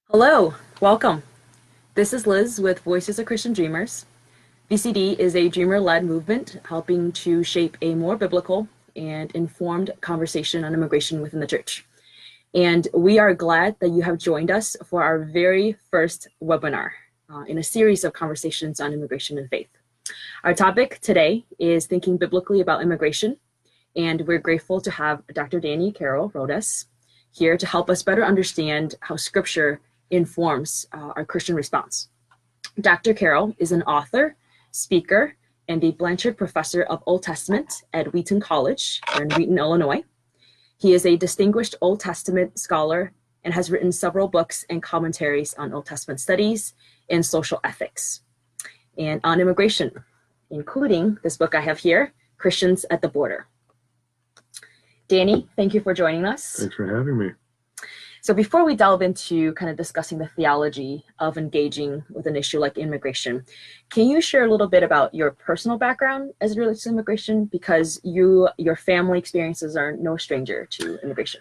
Hello, welcome. This is Liz with Voices of Christian Dreamers. VCD is a dreamer-led movement helping to shape a more biblical and informed conversation on immigration within the church. And we are glad that you have joined us for our very first webinar in a series of conversations on immigration and faith. Our topic today is thinking biblically about immigration, and we're grateful to have Dr. Carroll Rodas here to help us better understand how Scripture informs our Christian response. Dr. Carroll is an author, speaker, and a Blanchard Professor of Old Testament at Wheaton College in Wheaton, Illinois. He is a distinguished Old Testament scholar and has written several books and commentaries on Old Testament studies and social ethics and on immigration, including this book I have here, Christians at the Border. Danny, thank you for joining us. Thanks for having me. So before we delve into kind of discussing the theology of engaging with an issue like immigration, can you share a little bit about your personal background as it relates to immigration? Because your family experiences are no stranger to immigration.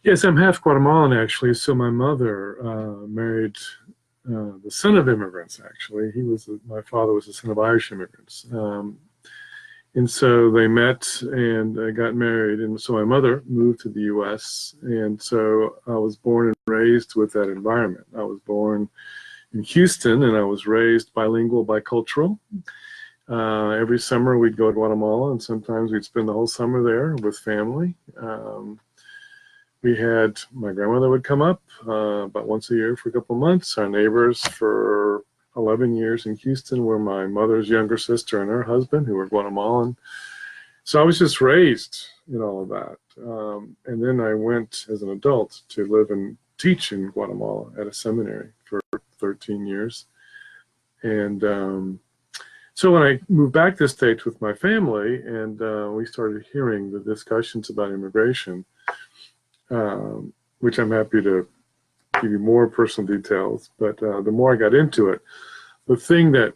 Yes, I'm half Guatemalan, actually. So my mother married the son of immigrants, actually. My father was the son of Irish immigrants. And so they met and got married. And so my mother moved to the U.S. And so I was born and raised with that environment. I was born in Houston and I was raised bilingual, bicultural. Every summer we'd go to Guatemala and sometimes we'd spend the whole summer there with family. My grandmother would come up about once a year for a couple of months. Our neighbors for 11 years in Houston were my mother's younger sister and her husband, who were Guatemalan. So I was just raised in all of that. And then I went as an adult to live and teach in Guatemala at a seminary for 13 years. And so when I moved back to the States with my family and we started hearing the discussions about immigration, which I'm happy to give you more personal details, but the more I got into it, the thing that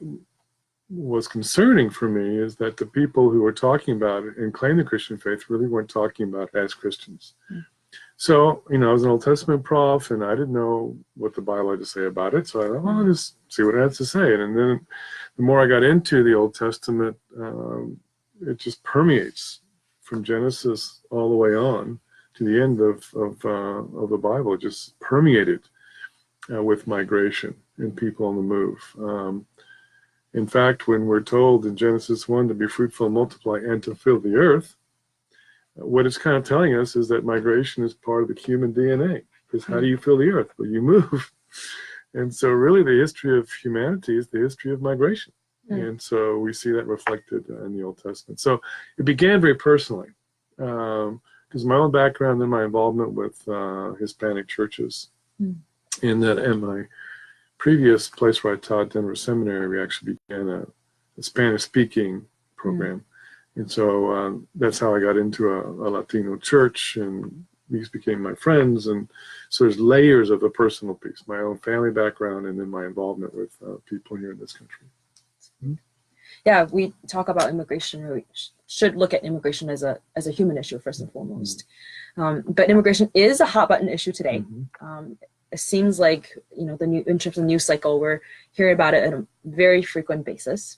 was concerning for me is that the people who were talking about it and claiming the Christian faith really weren't talking about it as Christians. So, I was an Old Testament prof, and I didn't know what the Bible had to say about it, so I thought, well, I'll just see what it has to say. And then the more I got into the Old Testament, it just permeates from Genesis all the way on to the end of the Bible. It just permeated with migration and people on the move. In fact, when we're told in Genesis 1 to be fruitful and multiply and to fill the earth, what it's kind of telling us is that migration is part of the human DNA. Because how do you fill the earth? Well, you move. And so really the history of humanity is the history of migration. And so we see that reflected in the Old Testament. So it began very personally. Because my own background and my involvement with Hispanic churches, and that at my previous place where I taught, Denver Seminary, we actually began a Spanish-speaking program. And so that's how I got into a Latino church, and these became my friends. And so there's layers of the personal piece, my own family background, and then my involvement with people here in this country. Yeah, we talk about immigration. We should look at immigration as a human issue first and foremost. But immigration is a hot button issue today. It seems like in terms of the news cycle, we're hearing about it on a very frequent basis.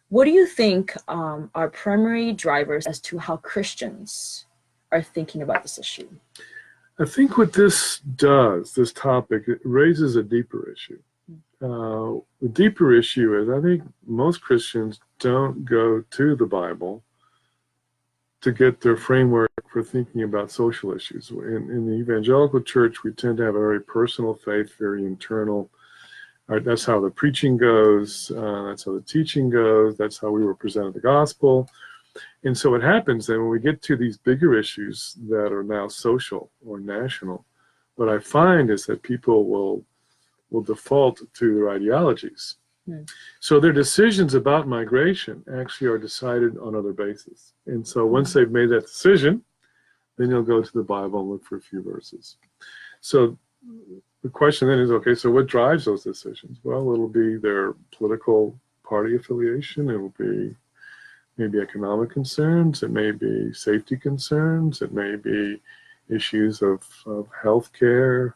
What do you think are primary drivers as to how Christians are thinking about this issue? I think what this does, this topic, it raises a deeper issue. The deeper issue is I think most Christians don't go to the Bible to get their framework for thinking about social issues. In the evangelical church, we tend to have a very personal faith, very internal. That's how the preaching goes. That's how the teaching goes. That's how we were presented the gospel. And so what happens then when we get to these bigger issues that are now social or national, what I find is that people will default to their ideologies. So their decisions about migration actually are decided on other bases. And so once they've made that decision, then you'll go to the Bible and look for a few verses. So the question then is, okay, so what drives those decisions? Well, it'll be their political party affiliation. It will be maybe economic concerns. It may be safety concerns. It may be issues of health care,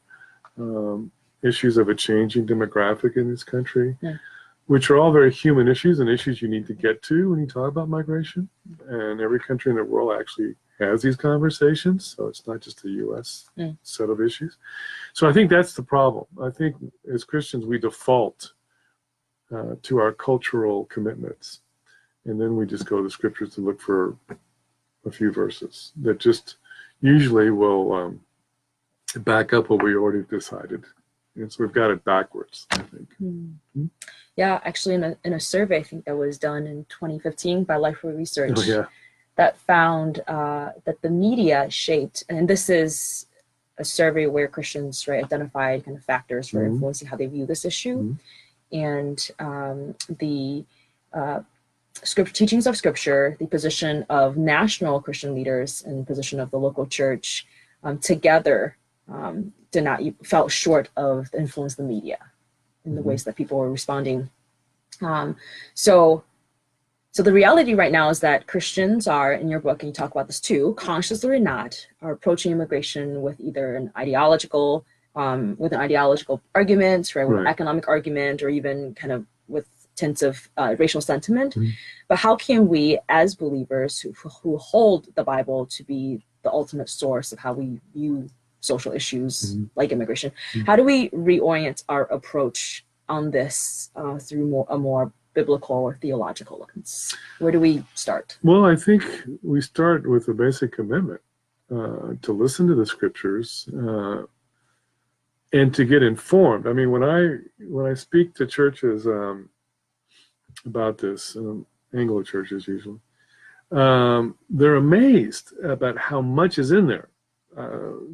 issues of a changing demographic in this country, Yeah. which are all very human issues and issues you need to get to when you talk about migration. And every country in the world actually has these conversations, so it's not just a U.S. set of issues. So I think that's the problem. I think as Christians we default to our cultural commitments, and then we just go to the scriptures to look for a few verses that just usually will back up what we already decided. And so we've got it backwards, I think. Yeah, actually in a survey, I think that was done in 2015 by Lifeway Research, that found that the media shaped, and this is a survey where Christians identified kind of factors for influencing how they view this issue, and the teachings of Scripture, the position of national Christian leaders, and the position of the local church together fell short of the influence of the media in the ways that people were responding. So the reality right now is that Christians are, in your book, and you talk about this too, consciously or not, are approaching immigration with either an ideological argument, with an economic argument, or even kind of with tints of racial sentiment. But how can we, as believers who hold the Bible to be the ultimate source of how we view social issues like immigration, how do we reorient our approach on this through a more biblical or theological lens? Where do we start? Well, I think we start with a basic commitment to listen to the scriptures and to get informed. I mean, when I speak to churches about this, Anglo churches usually, they're amazed about how much is in there.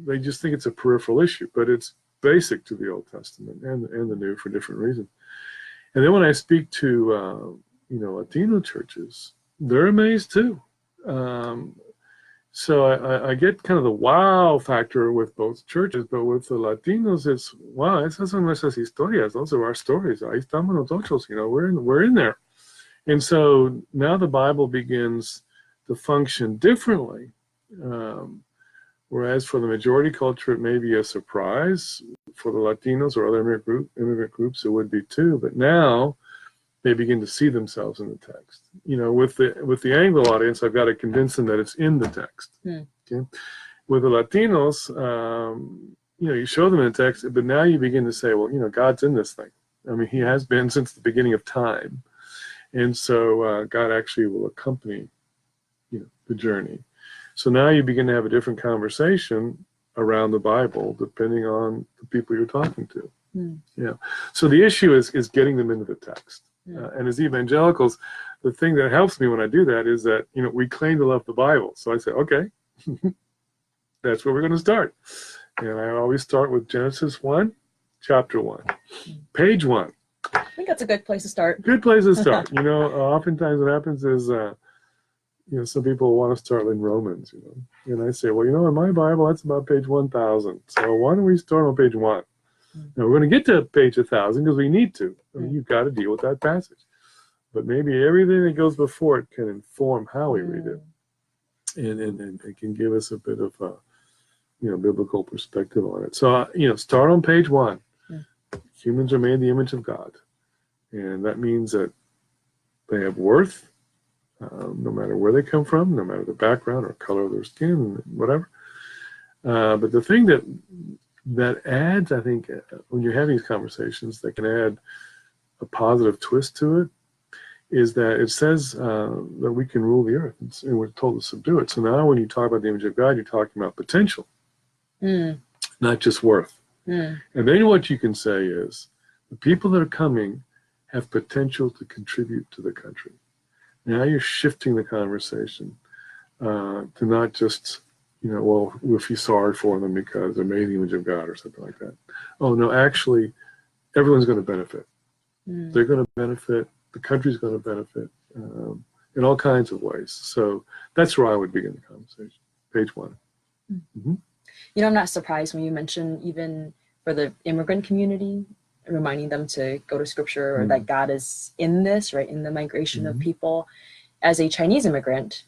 They just think it's a peripheral issue, but it's basic to the Old Testament and the New for different reasons. And then when I speak to Latino churches, they're amazed too. So I get kind of the wow factor with both churches, but with the Latinos, it's wow, esas son nuestras historias. Those are our stories. Ahí estamos nosotros. We're in there. And so now the Bible begins to function differently. Whereas for the majority culture, it may be a surprise. For the Latinos or other immigrant groups, it would be too. But now they begin to see themselves in the text. With the Anglo audience, I've got to convince them that it's in the text. Okay? With the Latinos, you show them in the text, but now you begin to say, well, God's in this thing. I mean, He has been since the beginning of time, and so God actually will accompany, the journey. So now you begin to have a different conversation around the Bible, depending on the people you're talking to. So the issue is getting them into the text. And as evangelicals, the thing that helps me when I do that is that, we claim to love the Bible. So I say, okay, that's where we're going to start. And I always start with Genesis 1, chapter 1, page 1. I think that's a good place to start. Good place to start. Oftentimes what happens is, some people want to start in Romans, and I say, well, in my Bible, that's about page 1,000. So why don't we start on page 1? Now, we're going to get to page 1,000 because we need to. I mean, you've got to deal with that passage. But maybe everything that goes before it can inform how we read it. And it can give us a bit of a, biblical perspective on it. So, start on page 1. Humans are made in the image of God. And that means that they have worth. No matter where they come from, no matter the background or color of their skin, whatever. But the thing that adds, I think, when you're having these conversations, that can add a positive twist to it, is that it says that we can rule the earth, and we're told to subdue it. So now when you talk about the image of God, you're talking about potential, not just worth. And then what you can say is, the people that are coming have potential to contribute to the country. Now you're shifting the conversation to not just, well, we feel sorry for them because they're made in the image of God or something like that. Oh, no, actually, everyone's going to benefit. They're going to benefit. The country's going to benefit in all kinds of ways. So that's where I would begin the conversation. Page 1. I'm not surprised when you mention even for the immigrant community, reminding them to go to scripture or that God is in this, in the migration of people. As a Chinese immigrant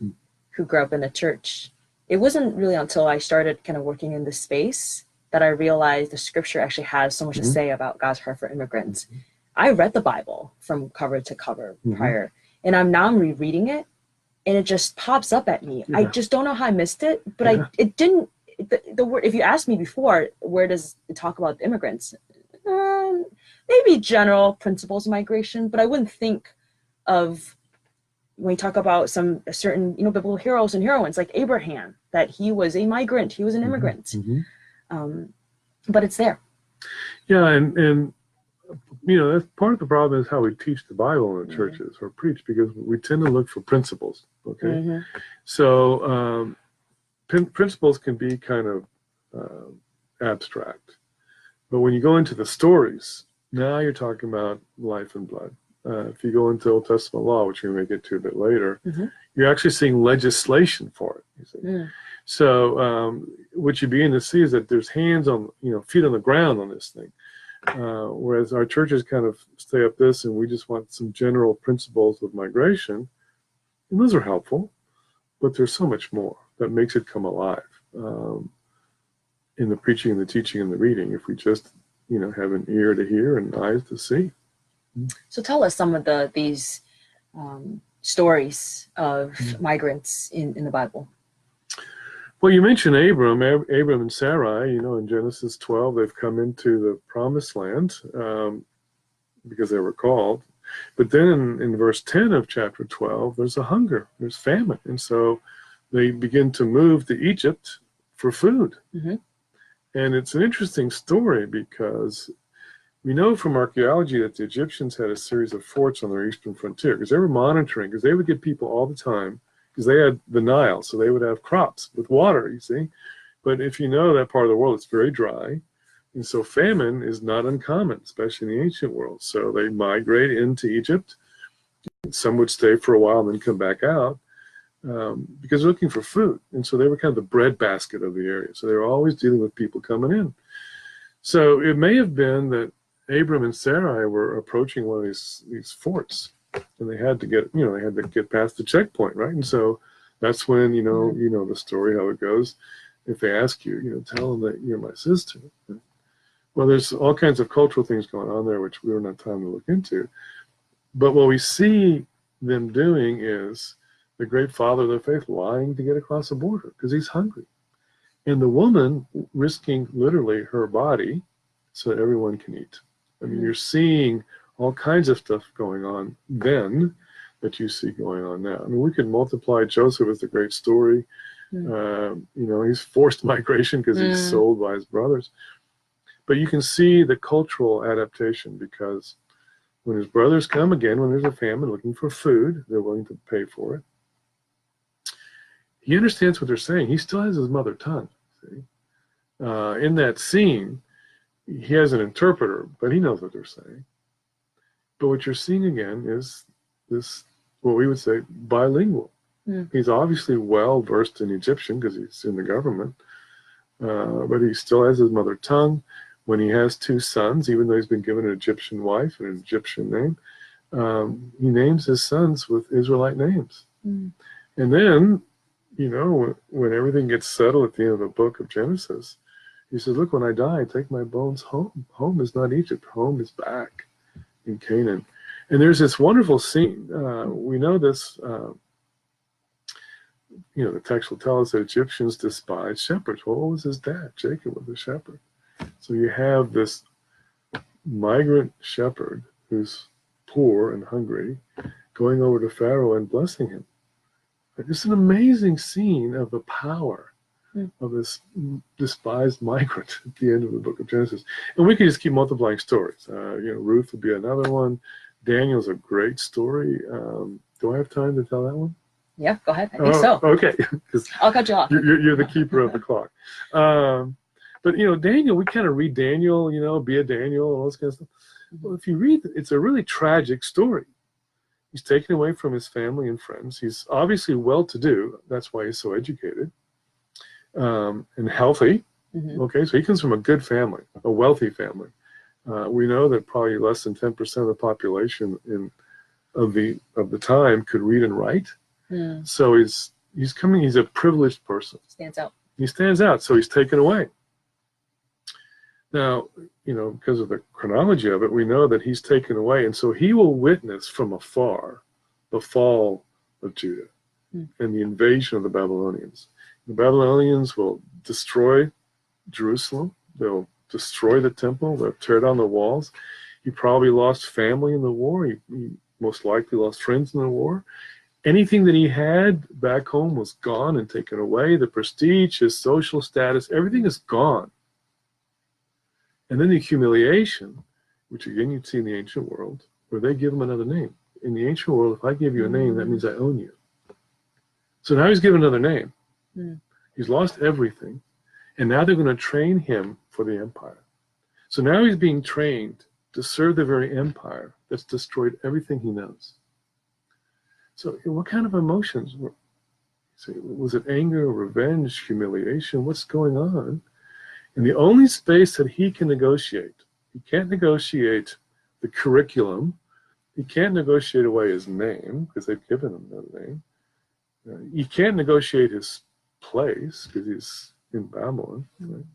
who grew up in the church, it wasn't really until I started kind of working in this space that I realized the scripture actually has so much to say about God's heart for immigrants. I read the Bible from cover to cover prior, and I'm rereading it, and it just pops up at me. I just don't know how I missed it, but it didn't. The word, if you asked me before, where does it talk about immigrants? Maybe general principles of migration, but I wouldn't think of, when you talk about a certain biblical heroes and heroines like Abraham, that he was a migrant, he was an immigrant. But it's there. Yeah, and that's part of the problem is how we teach the Bible in the churches or preach, because we tend to look for principles. Okay, so principles can be kind of abstract, but when you go into the stories, now you're talking about life and blood. If you go into Old Testament law, which we may get to a bit later, you're actually seeing legislation for it. You see. So what you begin to see is that there's hands on, feet on the ground on this thing. Whereas our churches kind of stay up this, and we just want some general principles of migration, and those are helpful, but there's so much more that makes it come alive in the preaching and the teaching and the reading, if we just have an ear to hear and eyes to see. So tell us some of these stories of migrants in the Bible. Well, you mentioned Abram and Sarai. In Genesis 12, they've come into the promised land because they were called. But then in verse 10 of chapter 12, there's a hunger, there's famine. And so they begin to move to Egypt for food. And it's an interesting story because we know from archaeology that the Egyptians had a series of forts on their eastern frontier because they were monitoring, because they would get people all the time, because they had the Nile, so they would have crops with water, you see. But if you know that part of the world, it's very dry. And so famine is not uncommon, especially in the ancient world. So they migrate into Egypt. Some would stay for a while and then come back out because they're looking for food. And so they were kind of the breadbasket of the area. So they were always dealing with people coming in. So it may have been that Abram and Sarai were approaching one of these forts, and they had to get past the checkpoint, right? And so that's when you know the story, how it goes. If they ask you, tell them that you're my sister. Well, there's all kinds of cultural things going on there, which we don't have time to look into. But what we see them doing is the great father of their faith lying to get across the border because he's hungry, and the woman risking literally her body so that everyone can eat. I mean, you're seeing all kinds of stuff going on then that you see going on now. I mean, we could multiply Joseph as the great story. He's forced migration because he's sold by his brothers. But you can see the cultural adaptation, because when his brothers come again, when there's a famine looking for food, they're willing to pay for it. He understands what they're saying. He still has his mother tongue. See? In that scene, he has an interpreter, but he knows what they're saying. But what you're seeing again is this, what we would say, bilingual. He's obviously well versed in Egyptian because he's in the government, but he still has his mother tongue. When he has two sons, even though he's been given an Egyptian wife and an Egyptian name, he names his sons with Israelite names. And then, when everything gets settled at the end of the book of Genesis, he says, look, when I die, take my bones home. Home is not Egypt. Home is back in Canaan. And there's this wonderful scene. We know this, the text will tell us that Egyptians despise shepherds. Well, what was his dad? Jacob was a shepherd. So you have this migrant shepherd who's poor and hungry going over to Pharaoh and blessing him. It's an amazing scene of the power of this despised migrant at the end of the book of Genesis. And we can just keep multiplying stories. Ruth would be another one. Daniel's a great story. Do I have time to tell that one? Yeah, go ahead. I think so. Okay. I'll cut you off. You're the keeper of the clock. But, Daniel, we kind of read Daniel, be a Daniel, all this kind of stuff. Well, if you read, it's a really tragic story. He's taken away from his family and friends. He's obviously well-to-do. That's why he's so educated and healthy. Okay, so he comes from a good family, a wealthy family. We know that probably less than 10% of the population of the time could read and write. So he's a privileged person. Stands out. He stands out, so he's taken away. Now, because of the chronology of it, we know that he's taken away. And so he will witness from afar the fall of Judah and the invasion of the Babylonians. The Babylonians will destroy Jerusalem. They'll destroy the temple. They'll tear down the walls. He probably lost family in the war. He most likely lost friends in the war. Anything that he had back home was gone and taken away. The prestige, his social status, everything is gone. And then the humiliation, which again you'd see in the ancient world, where they give him another name. In the ancient world, if I give you a name, that means I own you. So now he's given another name. He's lost everything. And now they're going to train him for the empire. So now he's being trained to serve the very empire that's destroyed everything he knows. So what kind of emotions? Was it anger, revenge, humiliation? What's going on? And the only space that he can negotiate, he can't negotiate the curriculum. He can't negotiate away his name because they've given him no name. He can't negotiate his place because he's in Babylon. Right?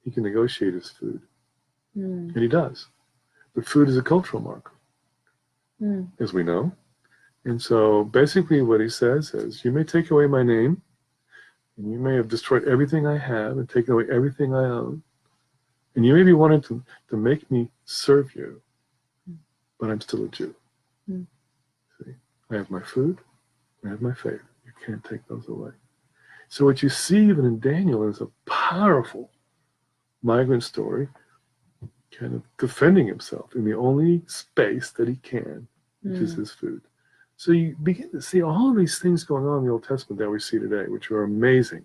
He can negotiate his food. And he does. But food is a cultural marker, as we know. And so basically what he says is, you may take away my name, and you may have destroyed everything I have and taken away everything I own, and you may be wanting to make me serve you, but I'm still a Jew. See, I have my food, I have my faith. You can't take those away. So what you see even in Daniel is a powerful migrant story, kind of defending himself in the only space that he can, which is his food. So you begin to see all of these things going on in the Old Testament that we see today, which are amazing,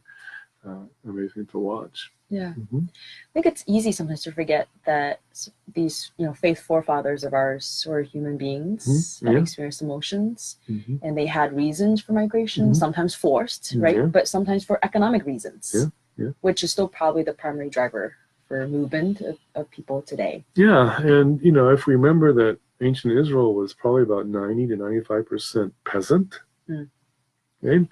amazing to watch. Yeah. I think it's easy sometimes to forget that these, faith forefathers of ours were human beings that experienced emotions, and they had reasons for migration, sometimes forced, right? But sometimes for economic reasons, which is still probably the primary driver for movement of people today. Yeah, and if we remember that ancient Israel was probably about 90 to 95% peasant. Okay?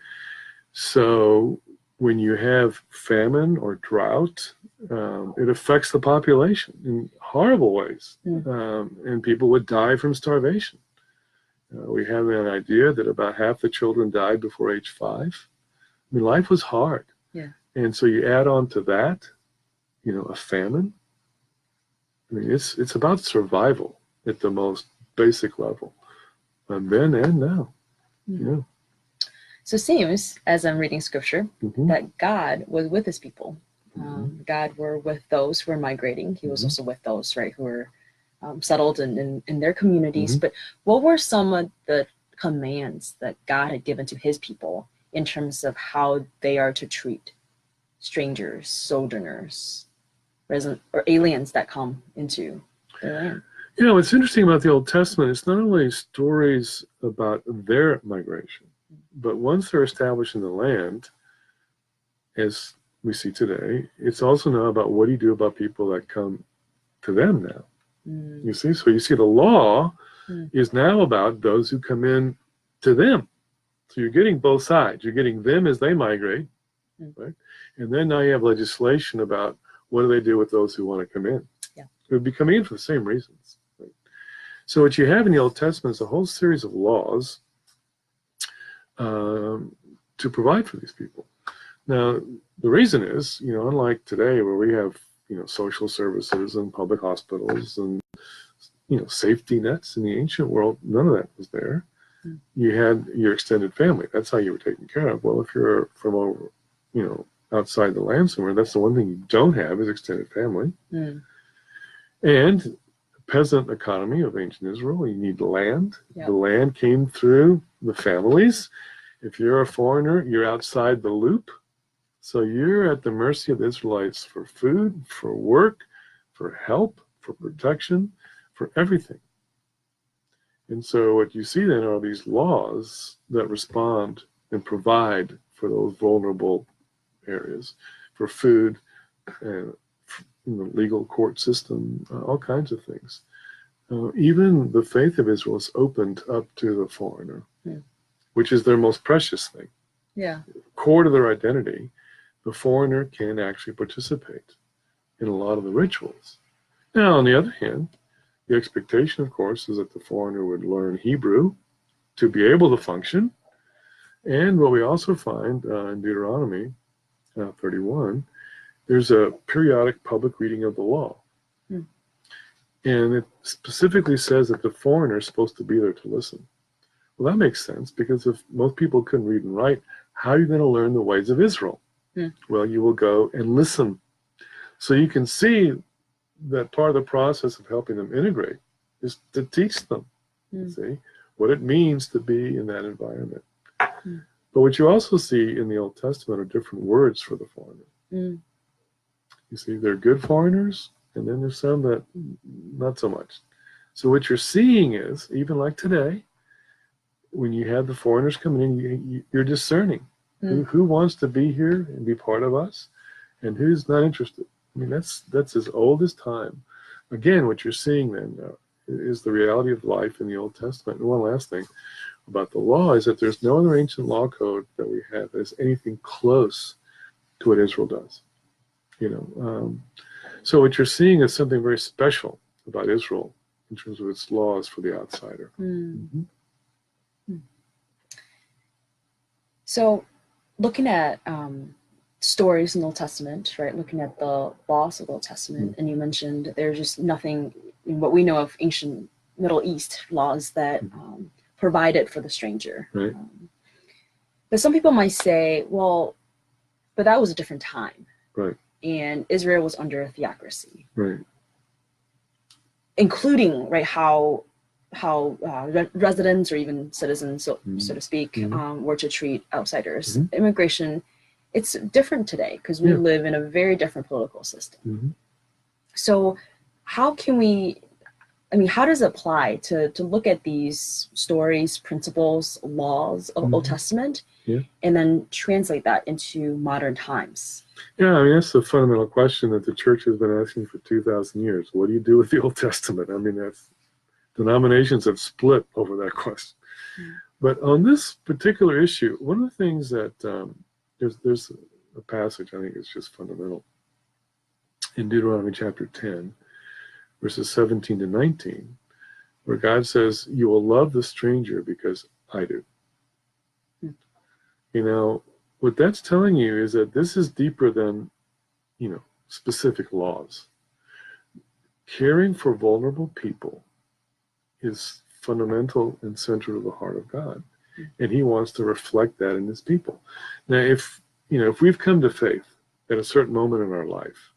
So when you have famine or drought, it affects the population in horrible ways. And people would die from starvation. We have an idea that about half the children died before age 5. I mean, life was hard. And so you add on to that, a famine. I mean, it's about survival at the most basic level, and then and now. So it seems, as I'm reading scripture, that God was with his people. God were with those who were migrating. He was also with those, right, who were settled in their communities. But what were some of the commands that God had given to his people in terms of how they are to treat strangers, sojourners, resident, or aliens that come into their land? What's interesting about the Old Testament, it's not only stories about their migration, but once they're established in the land, as we see today, it's also now about what do you do about people that come to them now. You see? So you see the law is now about those who come in to them. So you're getting both sides. You're getting them as they migrate, right? And then now you have legislation about what do they do with those who want to come in. Who would be coming in for the same reasons. Right? So what you have in the Old Testament is a whole series of laws to provide for these people. Now, the reason is, unlike today where we have, social services and public hospitals and, safety nets, in the ancient world, none of that was there. You had your extended family. That's how you were taken care of. Well, if you're from over, outside the land somewhere, that's the one thing you don't have is extended family. And the peasant economy of ancient Israel, you need land. The land came through the families. If you're a foreigner, you're outside the loop. So you're at the mercy of the Israelites for food, for work, for help, for protection, for everything. And so what you see then are these laws that respond and provide for those vulnerable areas, for food, and in the legal court system, all kinds of things. Even the faith of Israel is opened up to the foreigner, which is their most precious thing. Core to their identity, the foreigner can actually participate in a lot of the rituals. Now, on the other hand, the expectation, of course, is that the foreigner would learn Hebrew to be able to function. And what we also find in Deuteronomy 31, there's a periodic public reading of the law. And it specifically says that the foreigner is supposed to be there to listen. Well, that makes sense, because if most people couldn't read and write, how are you going to learn the ways of Israel? Well, you will go and listen. So you can see that part of the process of helping them integrate is to teach them, see, what it means to be in that environment. But what you also see in the Old Testament are different words for the foreigner. You see, there are good foreigners, and then there's some that not so much. So what you're seeing is, even like today, when you have the foreigners coming in, you're discerning who wants to be here and be part of us, and who's not interested. I mean, that's as old as time. Again, what you're seeing then is the reality of life in the Old Testament. And one last thing about the law is that there's no other ancient law code that we have that is anything close to what Israel does. So what you're seeing is something very special about Israel in terms of its laws for the outsider. So, looking at stories in the Old Testament, right? Looking at the laws of the Old Testament, and you mentioned there's just nothing in what we know of ancient Middle East laws that provided for the stranger. Right. But some people might say, well, but that was a different time. Right. And Israel was under a theocracy. Right. Including, right, how residents or even citizens, so to speak, were to treat outsiders. Immigration, it's different today because we live in a very different political system. So how can we, how does it apply to look at these stories, principles, laws of Old Testament, and then translate that into modern times? Yeah, that's the fundamental question that the church has been asking for 2,000 years. What do you do with the Old Testament? Denominations have split over that question. But on this particular issue, one of the things that there's a passage I think is just fundamental in Deuteronomy chapter 10, verses 17 to 19, where God says, "You will love the stranger because I do." What that's telling you is that this is deeper than, specific laws. Caring for vulnerable people is fundamental and central to the heart of God. And he wants to reflect that in his people. Now, if we've come to faith at a certain moment in our life,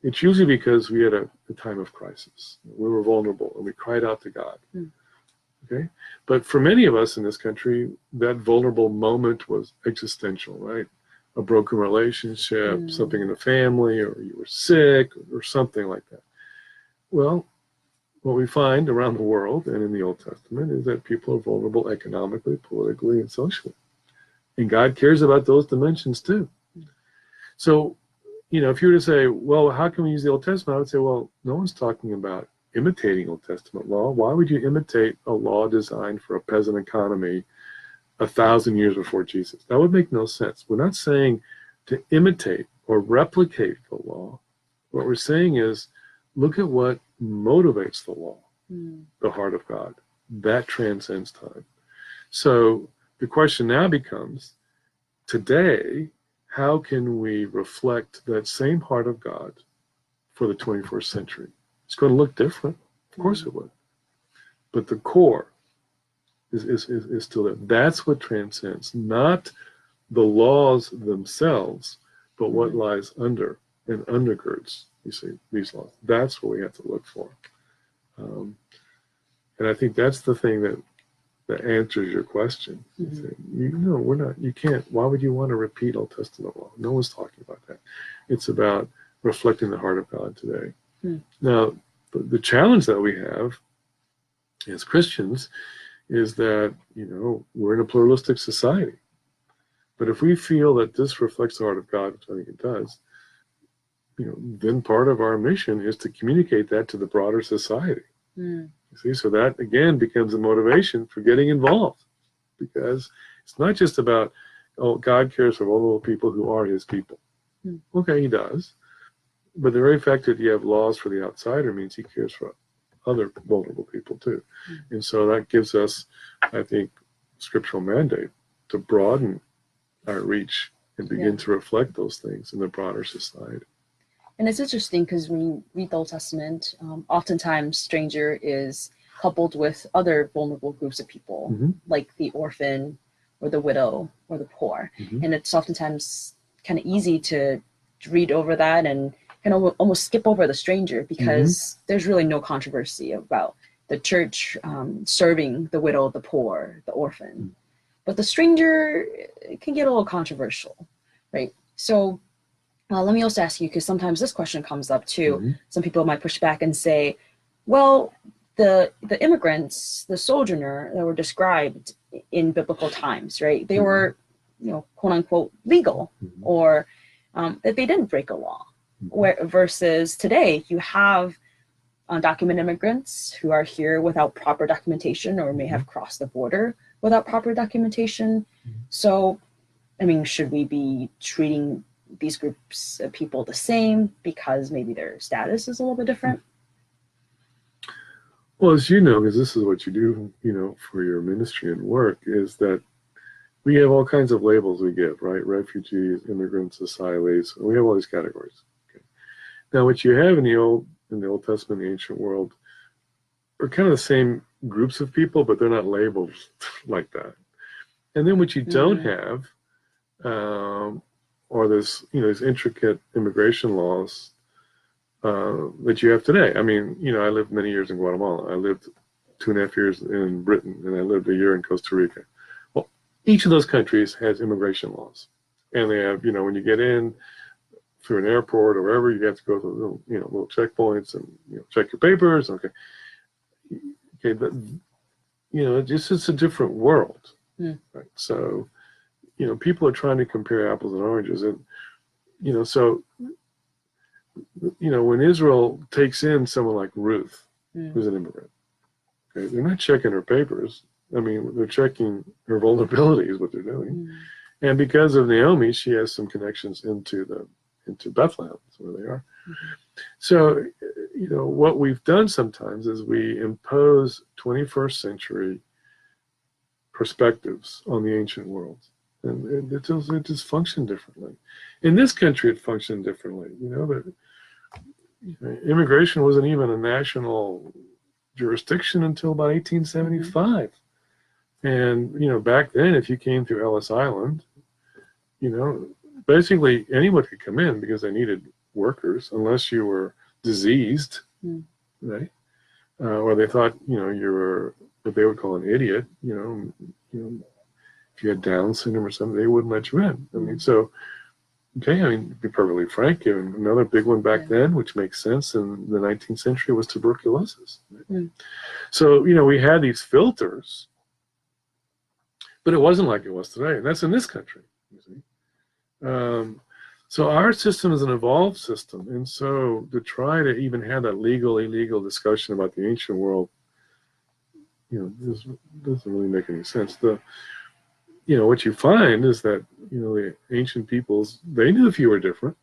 it's usually because we had a time of crisis. We were vulnerable and we cried out to God. Okay? But for many of us in this country, that vulnerable moment was existential, right? A broken relationship, something in the family, or you were sick, or something like that. Well, what we find around the world and in the Old Testament is that people are vulnerable economically, politically, and socially. And God cares about those dimensions too. So, if you were to say, well, how can we use the Old Testament? I would say, well, no one's talking about imitating Old Testament law. Why would you imitate a law designed for a peasant economy 1,000 years before Jesus? That would make no sense. We're not saying to imitate or replicate the law. What we're saying is, look at what motivates the law, the heart of God. That transcends time. So the question now becomes, today, how can we reflect that same heart of God for the 21st century? It's going to look different. Of course it would. But the core is still there. That's what transcends, not the laws themselves, but what lies under and undergirds, these laws. That's what we have to look for. And I think that's the thing that answers your question. You can't. Why would you want to repeat Old Testament law? No one's talking about that. It's about reflecting the heart of God today. Now, the challenge that we have as Christians is that, we're in a pluralistic society. But if we feel that this reflects the heart of God, which I think it does, then part of our mission is to communicate that to the broader society. So that, again, becomes a motivation for getting involved. Because it's not just about, God cares for vulnerable people who are his people. Okay, he does. but the very fact that you have laws for the outsider means he cares for other vulnerable people too. And so that gives us, I think, scriptural mandate to broaden our reach and begin to reflect those things in the broader society. And it's interesting because when you read the Old Testament, oftentimes stranger is coupled with other vulnerable groups of people, like the orphan or the widow or the poor. And it's oftentimes kind of easy to read over that and kind of almost skip over the stranger because there's really no controversy about the church serving the widow, the poor, the orphan. But the stranger can get a little controversial, right? So let me also ask you, because sometimes this question comes up too. Some people might push back and say, well, the immigrants, the sojourner that were described in biblical times, right? They were, quote unquote, legal, or that they didn't break a law. Versus today, you have undocumented immigrants who are here without proper documentation or may have crossed the border without proper documentation. So, I mean, should we be treating these groups of people the same because maybe their status is a little bit different? Well, as you know, because this is what you do, for your ministry and work, is that we have all kinds of labels we give, right? Refugees, immigrants, asylees, we have all these categories. Okay. Now, what you have in the Old Testament, the ancient world, are kind of the same groups of people, but they're not labeled like that. And then what you don't have, or this, these intricate immigration laws that you have today. I mean, I lived many years in Guatemala. I lived 2.5 years in Britain, and I lived a year in Costa Rica. Well, each of those countries has immigration laws, and they have, when you get in through an airport or wherever, you have to go through little checkpoints and check your papers. Okay, but it's a different world, right? So, people are trying to compare apples and oranges, and so. When Israel takes in someone like Ruth, who's an immigrant, okay, they're not checking her papers. I mean, they're checking her vulnerability is what they're doing. And because of Naomi, she has some connections into Bethlehem, that's where they are. So, what we've done sometimes is we impose 21st century perspectives on the ancient world. And it just functioned differently. In this country, it functioned differently. Immigration wasn't even a national jurisdiction until about 1875. And, back then, if you came through Ellis Island, basically anyone could come in because they needed workers, unless you were diseased, right? Or they thought, you were what they would call an idiot, if you had Down syndrome or something, they wouldn't let you in. I mean, so, okay, to be perfectly frank, and another big one back then, which makes sense in the 19th century, was tuberculosis. Right? So, we had these filters, but it wasn't like it was today. And that's in this country, you see. So our system is an evolved system. And so to try to even have that legal, illegal discussion about the ancient world, doesn't really make any sense. What you find is that, the ancient peoples, they knew if you were different.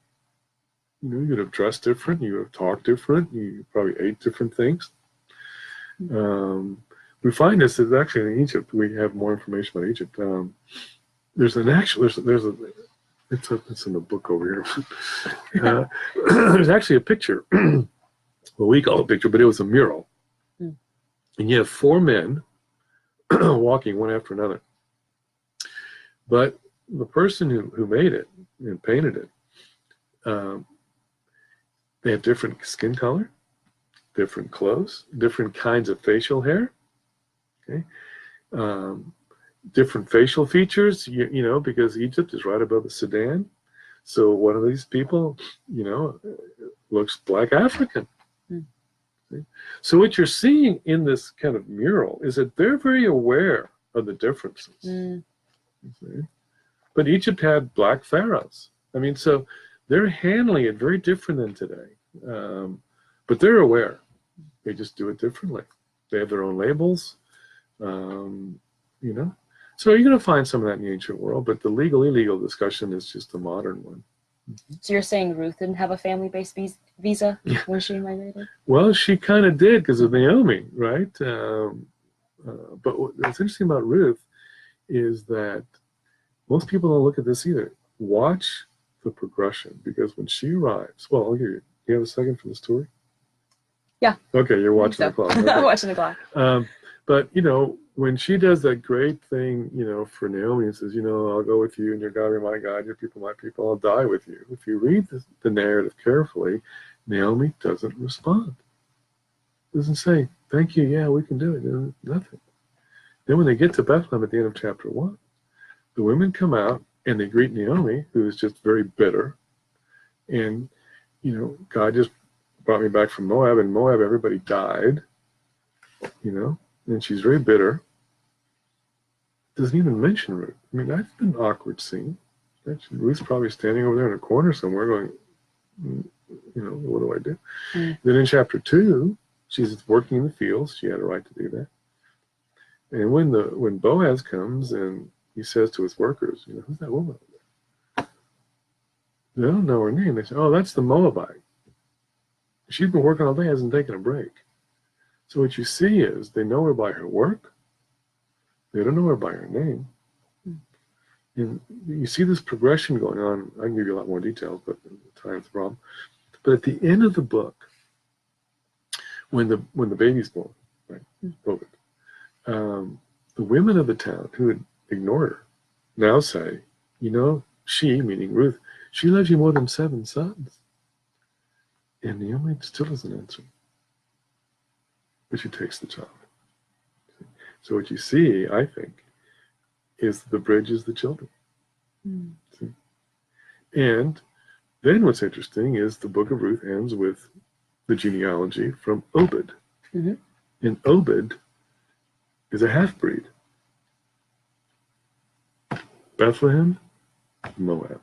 You'd have dressed different, you would have talked different, you probably ate different things. We find this is actually in Egypt. We have more information about Egypt. It's in the book over here. There's actually a picture. Well, we call it a picture, but it was a mural. And you have 4 men walking one after another. But the person who made it and painted it, they have different skin color, different clothes, different kinds of facial hair, okay, different facial features, because Egypt is right above the Sudan. So one of these people, looks black African. Okay? So what you're seeing in this kind of mural is that they're very aware of the differences. But Egypt had black pharaohs. So they're handling it very different than today. But they're aware. They just do it differently. They have their own labels, So you're going to find some of that in the ancient world, but the legal, illegal discussion is just a modern one. So you're saying Ruth didn't have a family-based visa when she migrated? Well, she kind of did because of Naomi, right? But what's interesting about Ruth is that most people don't look at this either. Watch the progression, because when she arrives, well, I'll give you. You have a second for the story? Yeah. Okay, you're watching the clock. Okay. I'm watching the clock. But, when she does that great thing, for Naomi and says, I'll go with you and your God be my God, your people my people, I'll die with you. If you read the narrative carefully, Naomi doesn't respond. Doesn't say, thank you, yeah, we can do it. Nothing. Then when they get to Bethlehem at the end of chapter 1, the women come out and they greet Naomi, who is just very bitter. And, God just brought me back from Moab, and Moab, everybody died, and she's very bitter. Doesn't even mention Ruth. I mean, that's an awkward scene. Ruth's probably standing over there in a corner somewhere going, what do I do? Mm. Then in chapter 2, she's working in the fields. She had a right to do that. And when Boaz comes and he says to his workers, who's that woman over there? They don't know her name. They say, oh, that's the Moabite. She's been working all day, hasn't taken a break. So what you see is they know her by her work. They don't know her by her name. And you see this progression going on. I can give you a lot more details, but time's the problem. But at the end of the book, when the baby's born, right, COVID, the women of the town who had ignored her now say, she, meaning Ruth, she loves you more than 7 sons. And Naomi still doesn't answer. But she takes the child. So what you see, I think, is the bridge is the children. Mm. See? And then what's interesting is the book of Ruth ends with the genealogy from Obed. Mm-hmm. And Obed is a half-breed. Bethlehem, Moab.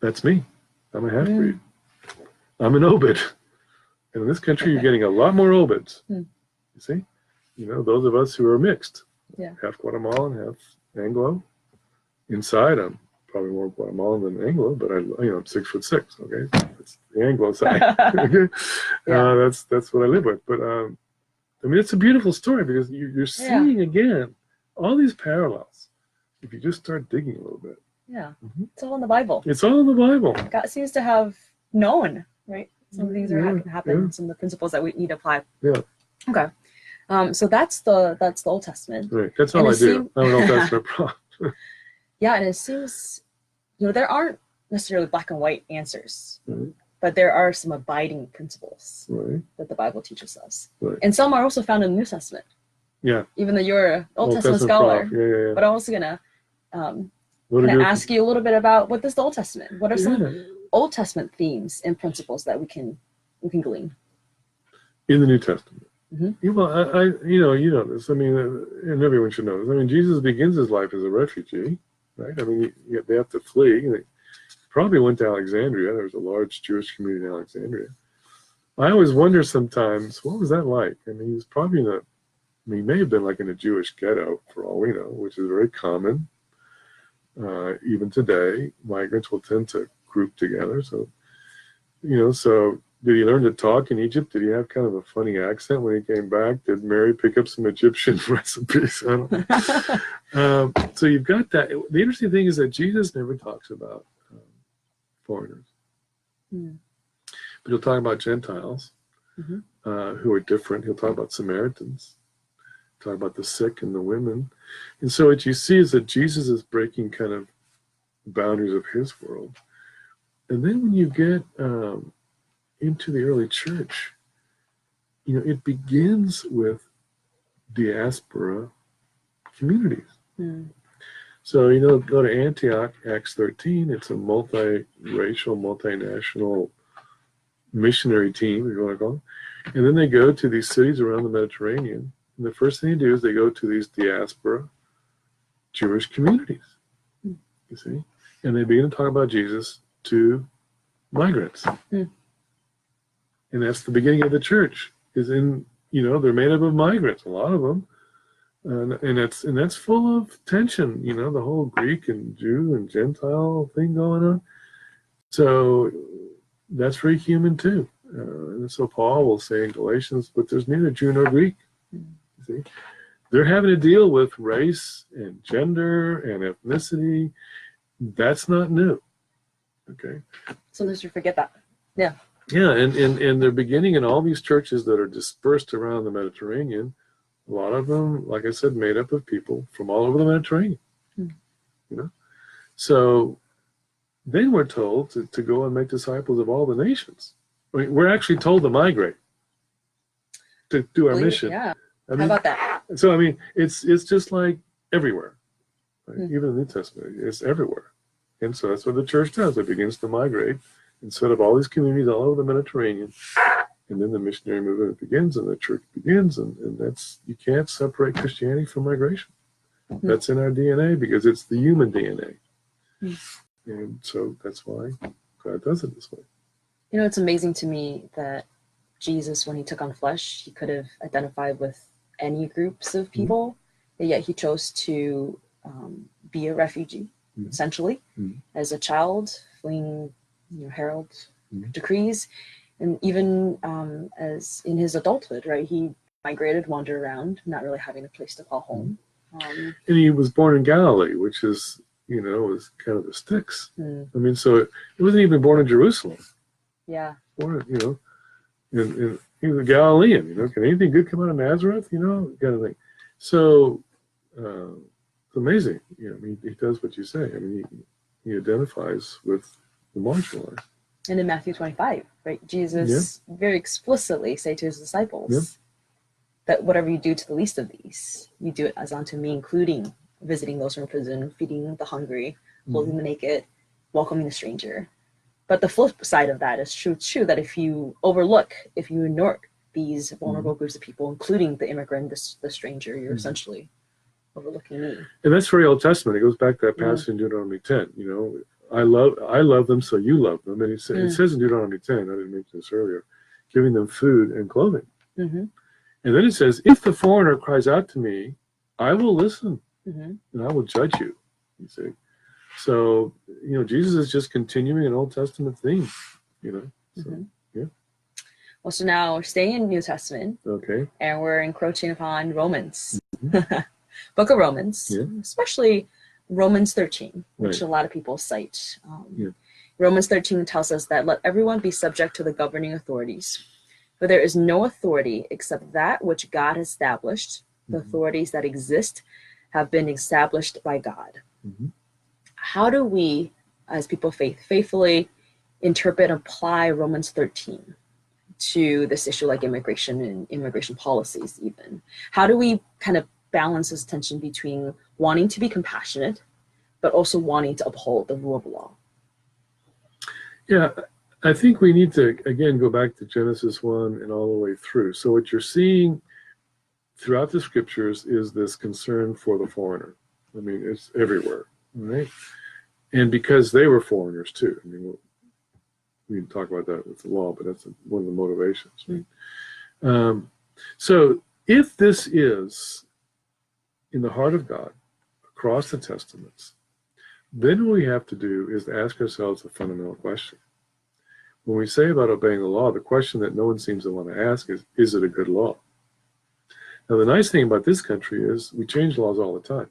That's me. I'm a half-breed. Mm. I'm an Obed. And in this country, you're getting a lot more Obeds. Mm. You see? Those of us who are mixed. Yeah. Half Guatemalan, half Anglo. Inside, I'm probably more Guatemalan than Anglo, but I'm 6'6". Okay, it's the Anglo side. Okay, yeah. That's what I live with. But it's a beautiful story because you're seeing again all these parallels. If you just start digging a little bit. Yeah, It's all in the Bible. It's all in the Bible. God seems to have known, right? Some things are happening. Yeah. Some of the principles that we need to apply. Yeah. Okay. So that's the Old Testament. Right. That's all I do. I'm an Old Testament prophet. Yeah, and it seems, there aren't necessarily black and white answers, but there are some abiding principles that the Bible teaches us. Right. And some are also found in the New Testament. Yeah. Even though you're an Old Testament scholar. Yeah. But I'm also going to ask you a little bit about what is the Old Testament? What are some Old Testament themes and principles that we can glean? In the New Testament. Mm-hmm. Well, you know this. I mean, and everyone should know this. I mean, Jesus begins his life as a refugee, right? I mean, they have to flee. They probably went to Alexandria. There was a large Jewish community in Alexandria. I always wonder sometimes, what was that like? I mean, he was probably he may have been like in a Jewish ghetto, for all we know, which is very common. Even today, migrants will tend to group together. So, so did he learn to talk in Egypt? Did he have kind of a funny accent when he came back? Did Mary pick up some Egyptian recipes? I don't know. So you've got that. The interesting thing is that Jesus never talks about foreigners. Mm. But he'll talk about Gentiles who are different. He'll talk about Samaritans, talk about the sick and the women. And so what you see is that Jesus is breaking kind of boundaries of his world. And then when you get into the early church, it begins with diaspora communities. Mm. So, go to Antioch, Acts 13, it's a multiracial, multinational missionary team, if you want to call it. And then they go to these cities around the Mediterranean. And the first thing they do is they go to these diaspora Jewish communities, you see? And they begin to talk about Jesus to migrants. Mm. And that's the beginning of the church, is in, they're made up of migrants, a lot of them. And that's full of tension, the whole Greek and Jew and Gentile thing going on. So that's very human too. And so Paul will say in Galatians, but there's neither Jew nor Greek. You see? They're having to deal with race and gender and ethnicity. That's not new. Okay. Sometimes you forget that. Yeah. Yeah, and they're beginning in all these churches that are dispersed around the Mediterranean. A lot of them, like I said, made up of people from all over the Mediterranean. You know, so then we're told to go and make disciples of all the nations. I mean, we're actually told to migrate to do our mission. Yeah. I mean, How about that? So I mean, it's just like everywhere, right? Even in the New Testament, it's everywhere. And so that's what the church does. It begins to migrate instead of all these communities all over the Mediterranean. And then the missionary movement begins and the church begins. And that's, you can't separate Christianity from migration. That's in our DNA because it's the human DNA. And so that's why God does it this way. You know, it's amazing to me that Jesus, when he took on flesh, he could have identified with any groups of people, and yet he chose to be a refugee, essentially, as a child, fleeing, Herod decrees, and even as in his adulthood, right? He migrated, wandered around, not really having a place to call home. And he was born in Galilee, which is, was kind of the sticks. I mean, so it wasn't even born in Jerusalem. Yeah. Born, and he was a Galilean, can anything good come out of Nazareth, kind of thing. So it's amazing. He does what you say. I mean, he identifies with the marginalized. And in Matthew 25, right, Jesus very explicitly say to his disciples that whatever you do to the least of these, you do it as unto me, including visiting those who are in prison, feeding the hungry, clothing the naked, welcoming the stranger. But the flip side of that is true that if you overlook, if you ignore these vulnerable groups of people, including the immigrant, the stranger, you're essentially overlooking me. And that's very Old Testament. It goes back to that passage in Deuteronomy 10. I love them, so you love them. And it says in Deuteronomy 10, I didn't mention this earlier, giving them food and clothing. And then it says, if the foreigner cries out to me, I will listen and I will judge you. You see. So, Jesus is just continuing an Old Testament theme, So, Well, so now we're staying in New Testament. Okay. And we're encroaching upon Romans. Book of Romans, especially Romans 13, which a lot of people cite. Romans 13 tells us that let everyone be subject to the governing authorities, for there is no authority except that which God has established. The authorities that exist have been established by God. How do we, as people of faith, faithfully interpret and apply Romans 13 to this issue like immigration and immigration policies even? How do we kind of balance this tension between wanting to be compassionate, but also wanting to uphold the rule of law? Yeah, I think we need to, again, go back to Genesis 1 and all the way through. So what you're seeing throughout the scriptures is this concern for the foreigner. I mean, it's everywhere, right? And because they were foreigners too. I mean, we can talk about that with the law, but that's one of the motivations, right? So if this is in the heart of God across the Testaments, then what we have to do is to ask ourselves a fundamental question. When we say about obeying the law, the question that no one seems to want to ask is it a good law? Now, the nice thing about this country is we change laws all the time,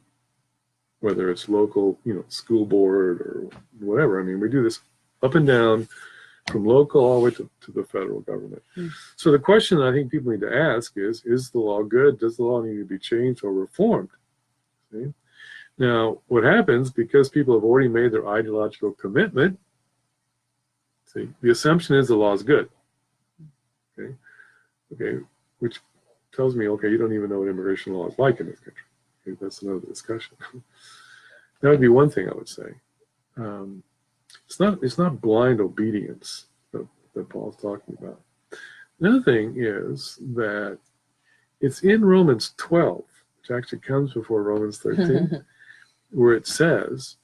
whether it's local, school board or whatever. I mean, we do this up and down from local all the way to the federal government. So the question I think people need to ask is the law good? Does the law need to be changed or reformed? See? Now, what happens, because people have already made their ideological commitment, the assumption is the law is good. Okay, which tells me, you don't even know what immigration law is like in this country. Okay, that's another discussion. That would be one thing I would say. It's not blind obedience that Paul's talking about. Another thing is that it's in Romans 12, which actually comes before Romans 13, where it says,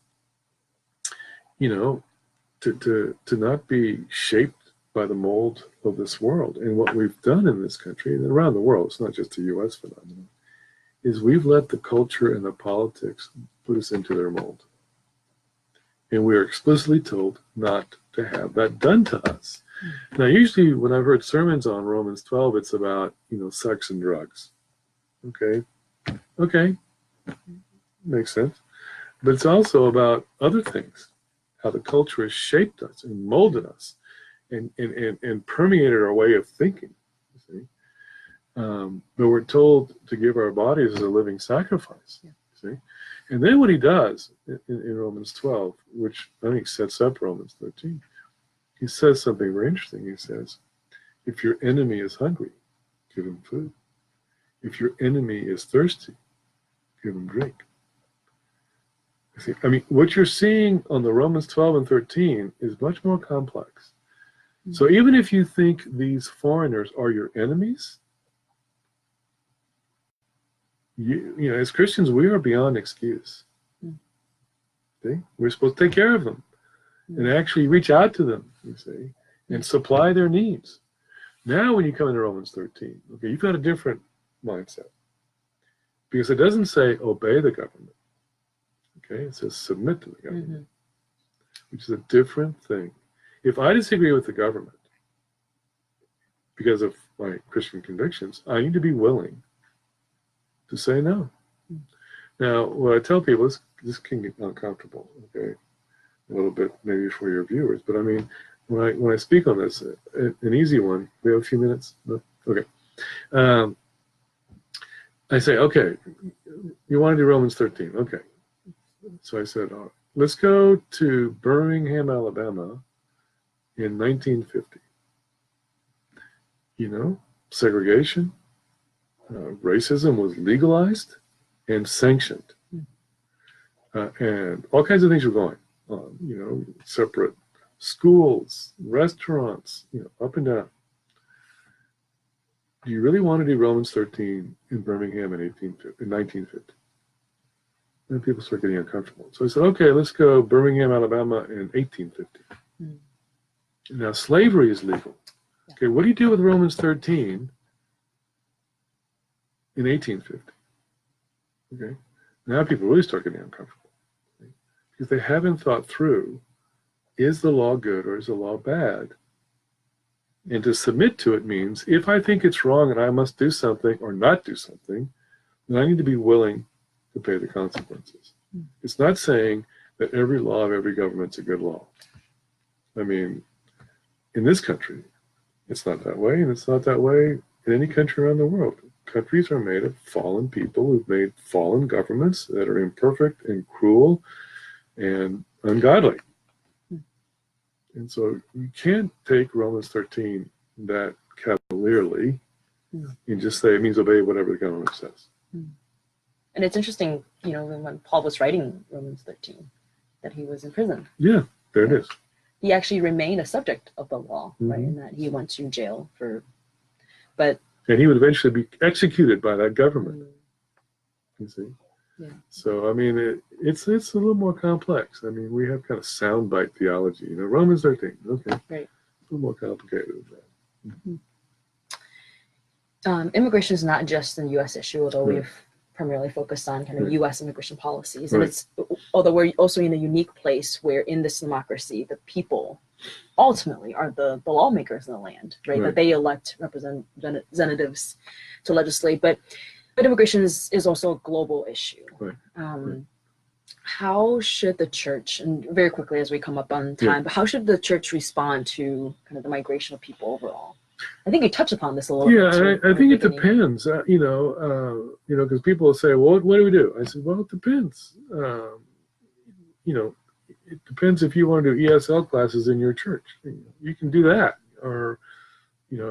to not be shaped by the mold of this world. And what we've done in this country and around the world, it's not just a U.S. phenomenon, is we've let the culture and the politics put us into their mold. And we are explicitly told not to have that done to us. Now, usually when I've heard sermons on Romans 12, it's about, sex and drugs. Okay, makes sense. But it's also about other things, how the culture has shaped us and molded us and permeated our way of thinking. You see? But we're told to give our bodies as a living sacrifice. You see? And then what he does in Romans 12, which I think sets up Romans 13, he says something very interesting. He says, if your enemy is hungry, give him food. If your enemy is thirsty, give him drink. See, what you're seeing on the Romans 12 and 13 is much more complex. So even if you think these foreigners are your enemies, as Christians, we are beyond excuse. See? We're supposed to take care of them and actually reach out to them, you see, and supply their needs. Now when you come into Romans 13, you've got a different mindset. Because it doesn't say obey the government. It says submit to the government, which is a different thing. If I disagree with the government because of my Christian convictions, I need to be willing to say no. Now, what I tell people, this can get uncomfortable, a little bit maybe for your viewers, but when I speak on this, an easy one, we have a few minutes? No? Okay. I say, okay, you want to do Romans 13, okay. So I said, let's go to Birmingham, Alabama in 1950. Segregation, racism was legalized and sanctioned. And all kinds of things were going on, separate schools, restaurants, up and down. Do you really want to do Romans 13 in Birmingham in 1950? And people start getting uncomfortable. So I said, okay, let's go Birmingham, Alabama in 1850. Now slavery is legal. Okay, what do you do with Romans 13 in 1850? Okay, now people really start getting uncomfortable. Because they haven't thought through, is the law good or is the law bad? And to submit to it means, if I think it's wrong and I must do something or not do something, then I need to be willing to pay the consequences. It's not saying that every law of every government's a good law. In this country, it's not that way, and it's not that way in any country around the world. Countries are made of fallen people who've made fallen governments that are imperfect and cruel and ungodly. And so you can't take Romans 13 that cavalierly and just say it means obey whatever the government says. And it's interesting, when Paul was writing Romans 13, that he was in prison. Yeah, there it is. He actually remained a subject of the law, right? And that he went to jail and he would eventually be executed by that government. You see? Yeah. So, it's a little more complex. We have kind of soundbite theology. Romans 13, okay. Right. A little more complicated than that. Immigration is not just a U.S. issue, although we've primarily focused on kind of U.S. immigration policies. And although we're also in a unique place where in this democracy, the people ultimately are the lawmakers in the land, right? That they elect representatives to legislate. But immigration is also a global issue. How should the church, and very quickly as we come up on time, but how should the church respond to kind of the migration of people overall? I think you touched upon this a little bit. Yeah, I think it depends, because people will say, well, what do we do? I said, well, it depends. It depends if you want to do ESL classes in your church. You can do that, or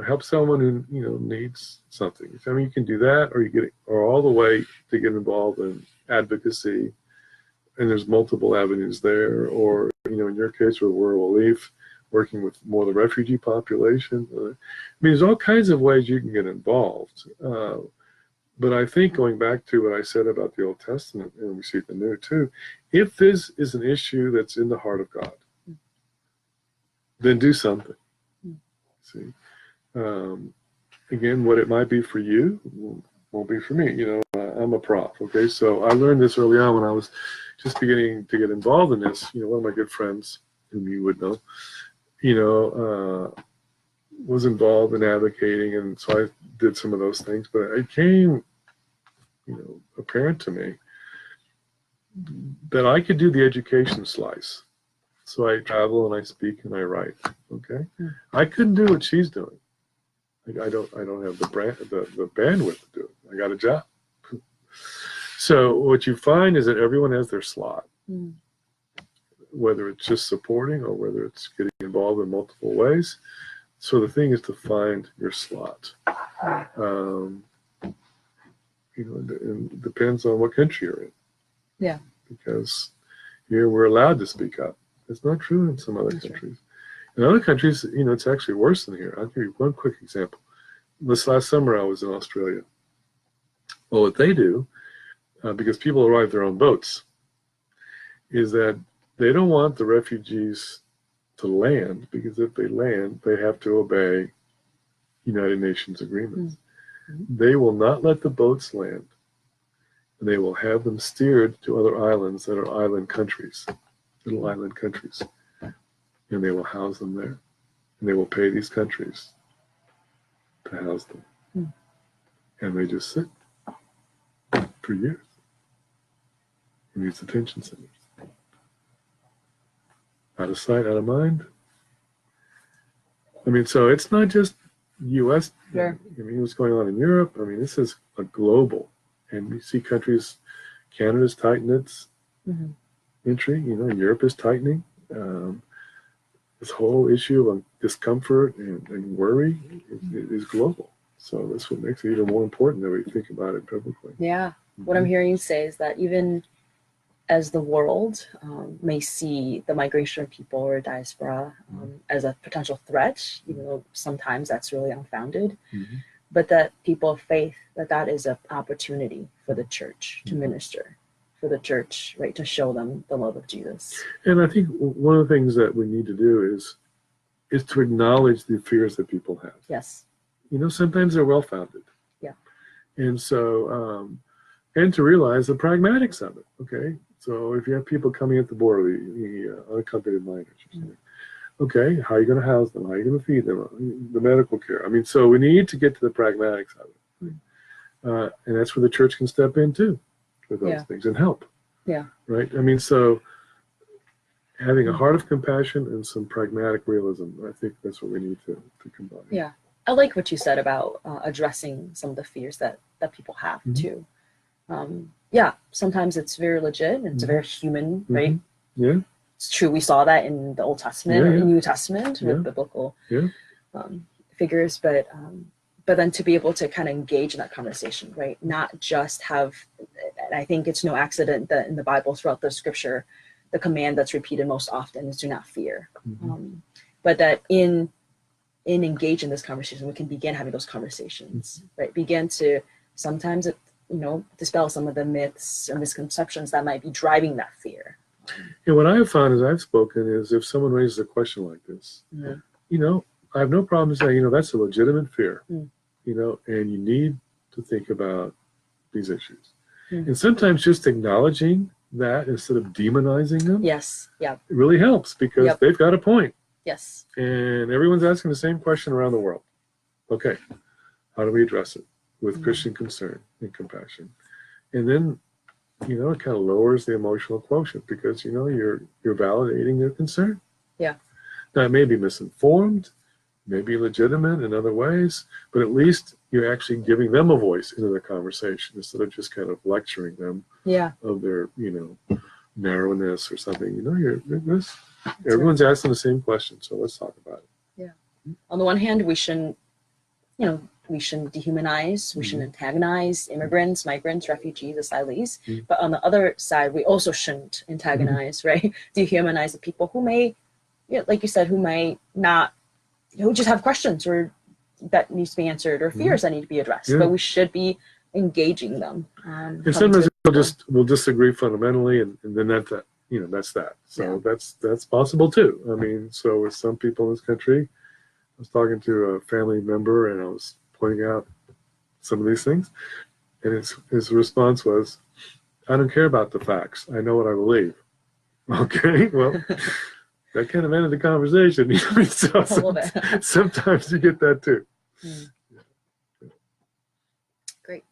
help someone who needs something. You can do that, or all the way to get involved in advocacy, and there's multiple avenues there. Or in your case with World Relief, working with more of the refugee population. There's all kinds of ways you can get involved. But I think going back to what I said about the Old Testament, and we see it in the New too, if this is an issue that's in the heart of God, then do something. See, again, what it might be for you won't be for me. I'm a prof. Okay, so I learned this early on when I was just beginning to get involved in this. One of my good friends, whom you would know, was involved in advocating, and so I did some of those things. But it came, apparent to me that I could do the education slice. So I travel and I speak and I write. Okay, I couldn't do what she's doing. I don't have the bandwidth to do it. I got a job. So what you find is that everyone has their slot, whether it's just supporting or whether it's getting involved in multiple ways. So the thing is to find your slot. It depends on what country you're in. Yeah. Because here we're allowed to speak up. It's not true in some other countries. In other countries, it's actually worse than here. I'll give you one quick example. This last summer, I was in Australia. Well, what they do, because people arrive their own boats, is that they don't want the refugees to land, because if they land, they have to obey United Nations agreements. They will not let the boats land, and they will have them steered to other islands that are island countries, little island countries, and they will house them there, and they will pay these countries to house them, and they just sit for years in these detention centers. Out of sight, out of mind. I mean, so it's not just U.S. Sure. I mean, what's going on in Europe? I mean, this is a global. And you see countries, Canada's tightened its entry. Europe is tightening. This whole issue of discomfort and worry is global. So that's what makes it even more important that we think about it biblically. Yeah. What I'm hearing you say is that even as the world may see the migration of people or diaspora as a potential threat, even though sometimes that's really unfounded, but that people of faith, that is an opportunity for the church to minister, for the church, right, to show them the love of Jesus. And I think one of the things that we need to do is to acknowledge the fears that people have. Yes. Sometimes they're well-founded. Yeah. And so, and to realize the pragmatics of it, okay? So if you have people coming at the border, the unaccompanied minors or something, okay, how are you going to house them? How are you going to feed them? The medical care. I mean, so we need to get to the pragmatics of it. And that's where the church can step in too with those things and help. Yeah. Right? I mean, so having a heart of compassion and some pragmatic realism, I think that's what we need to combine. Yeah. I like what you said about addressing some of the fears that people have too. Sometimes it's very legit and it's very human, right? Yeah. It's true. We saw that in the Old Testament or the New Testament with biblical figures, but then to be able to kind of engage in that conversation, right? Not just have, and I think it's no accident that in the Bible, throughout the scripture, the command that's repeated most often is do not fear. But that in engage in this conversation, we can begin having those conversations, right? Begin to sometimes, dispel some of the myths or misconceptions that might be driving that fear. And what I have found as I've spoken is if someone raises a question like this, I have no problem saying, that's a legitimate fear, and you need to think about these issues. And sometimes just acknowledging that instead of demonizing them, Yes. Yeah. it really helps because they've got a point. Yes. And everyone's asking the same question around the world. Okay, how do we address it with Christian concern and compassion? And then, it kind of lowers the emotional quotient because, you're validating their concern. Yeah. Now, it may be misinformed, may be legitimate in other ways, but at least you're actually giving them a voice into the conversation instead of just kind of lecturing them of their, narrowness or something. Everyone's asking the same question, so let's talk about it. Yeah. On the one hand, we shouldn't dehumanize, we shouldn't antagonize immigrants, migrants, refugees, asylees. But on the other side, we also shouldn't antagonize, right? Dehumanize the people who may, like you said, who just have questions or that needs to be answered or fears that need to be addressed. But we should be engaging them. And sometimes we'll disagree fundamentally, and then that's that. So that's possible too. I mean, so with some people in this country, I was talking to a family member and I was pointing out some of these things, and his response was, "I don't care about the facts. I know what I believe." Okay, well, that kind of ended the conversation. You know, so A little bit. sometimes you get that too. Great.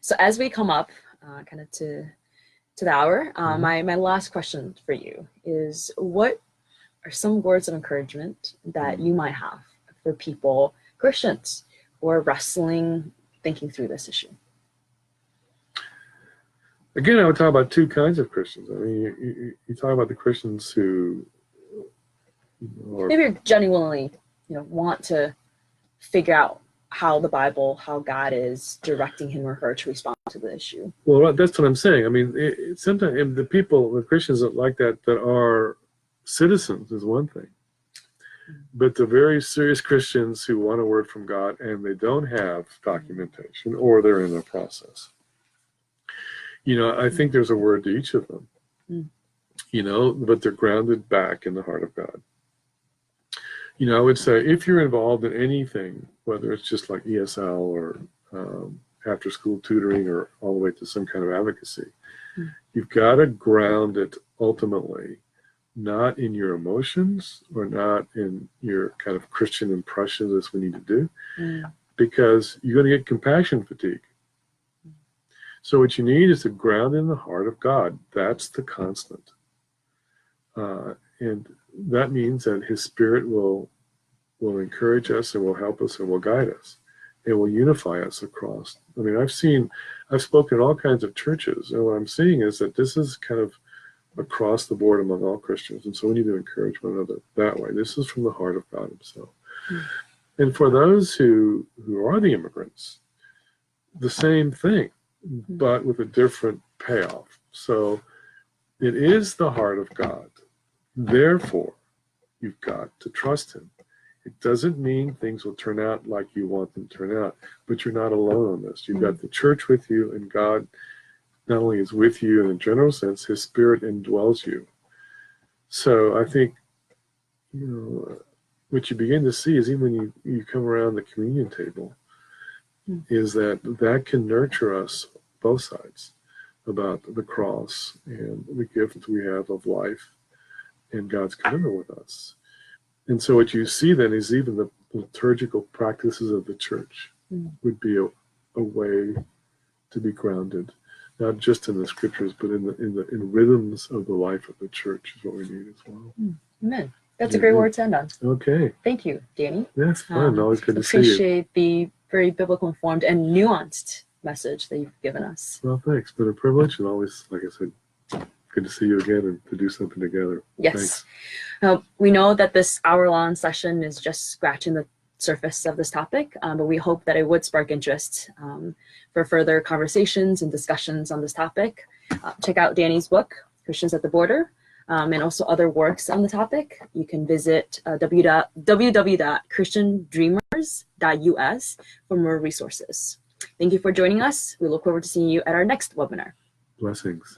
So as we come up kind of to the hour, my last question for you is, what are some words of encouragement that you might have for people, Christians, who are wrestling, thinking through this issue? Again, I would talk about two kinds of Christians. I mean, you talk about the Christians who maybe you're genuinely, want to figure out how the Bible, how God is directing him or her to respond to the issue. Well, that's what I'm saying. I mean, sometimes the Christians like that are citizens is one thing. But the very serious Christians who want a word from God and they don't have documentation, or they're in the process, I think there's a word to each of them, but they're grounded back in the heart of God. I would say if you're involved in anything, whether it's just like ESL or after school tutoring or all the way to some kind of advocacy, you've got to ground it ultimately not in your emotions or not in your kind of Christian impressions as we need to do, because you're going to get compassion fatigue. So what you need is to ground in the heart of God. That's the constant. And that means that his Spirit will encourage us and will help us and will guide us and will unify us across. I mean, I've spoken in all kinds of churches, and what I'm seeing is that this is kind of across the board among all Christians, and so we need to encourage one another that way. This is from the heart of God himself. And for those who are the immigrants, the same thing, but with a different payoff. So it is the heart of God. Therefore, you've got to trust him. It doesn't mean things will turn out like you want them to turn out, but you're not alone on this. You've got the church with you, and God not only is with you in a general sense, his Spirit indwells you. So I think, what you begin to see is even when you come around the communion table, is that can nurture us, both sides, about the cross and the gift we have of life and God's commitment with us. And so what you see then is even the liturgical practices of the church would be a way to be grounded, not just in the scriptures, but in rhythms of the life of the church is what we need as well. Amen. That's a great word to end on. Okay. Thank you, Danny. That's fun. Always good to see you. Appreciate the very biblical informed and nuanced message that you've given us. Well, thanks. Been a privilege, and always, like I said, good to see you again and to do something together. Yes. We know that this hour-long session is just scratching the surface of this topic, but we hope that it would spark interest for further conversations and discussions on this topic. Check out Danny's book, Christians at the Border, and also other works on the topic. You can visit www.christiandreamers.us for more resources. Thank you for joining us. We look forward to seeing you at our next webinar. Blessings.